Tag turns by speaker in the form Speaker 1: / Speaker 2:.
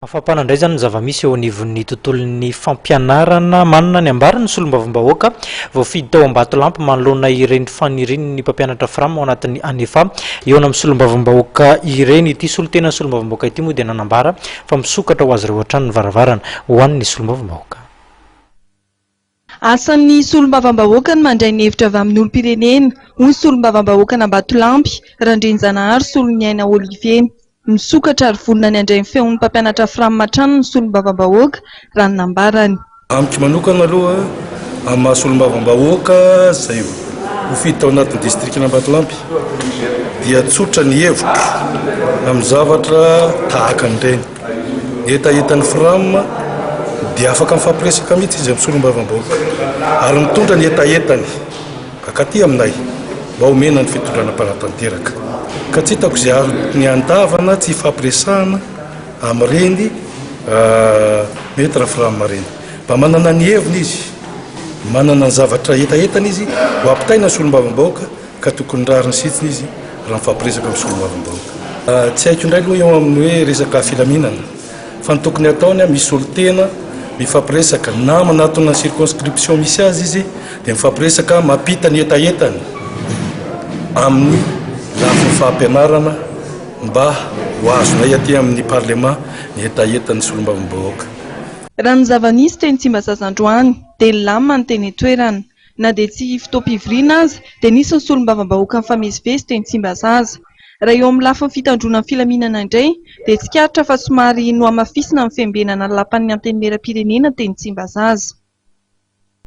Speaker 1: Afampana indray zany ny zava-misy eo anivon'ny tontolon'ny fampianarana manana ny ambarany ny solombavambahoaka voafidy tao Ambatolampy manoloana ireny faniriany ny mpampianatra frama ao anatin'ny anefa eo amin'ny solombavambahoaka ireny ity solotena ny solombavambahoaka ity moa dia nanambara fa misokatra ho azy ireo hatrany ny varavarana ho an'ny solombavambahoaka.
Speaker 2: Asan'ny solombavambahoaka ny mandray ny hevitra avy amin'ny olom-pirenena hoy solombavambahoaka Ambatolampy Randrinjanahary Solonyaina Olivier. Misokatra ary volona ny andray ny feon'ny mpampianatra frama matrano ny solombavambahoaka raha ny nambarany.
Speaker 3: Amiko manokana aloha amin'ny maha solombavambahoaka izay hofidy tao anatin'ny distriktina Ambatolampy dia tsotra ny hevitra amin'ny zavatra tahaka an'ireny. Etaetan'ny frama dia afaka mifampiresaka mihitsy izy amin'ny solombavambahoaka ary mitondra ny etaetany akaty aminay mba homena ny fitondrana mpanatanteraka. Ka tsy hitako izay azo ny andavana tsy fampiresahana amin'ireny mety raha frama reny mba manana ny heviny izy, manana ny zavatra etaetana izy ho ampitaina ny solombavambahoaka ka tokony rariny sitsiny izy raha mifampiresaka amin'ny solombavambahoaka. Tsy haiko indray aloha eo amin'ny hoe resaka filaminana fa ny tokony ataony misy olo tena mifampiresaka na manatona ny circonscription misy azy izy dia mifampiresaka mampita ny etaetany amin'ny lafiny fampianarana mba ho azonay aty amin'ny parlement ny etaetan'ny solombavambahoaka.
Speaker 2: Raha ny zava-misy teny Tsimbazaza androany dia lamina ny teny toerana na dia tsy fotoam-pivoriana azy dia nisy ny solombavambahoaka mifamezivezy teny Tsimbazaza. Raha eo amin'ny lafiny fitandrona ny filaminana indray dia tsikaritra fa somary nohamafisina ny fiambenana ny lapan'ny antenimieram-pirenena teny Tsimbazaza.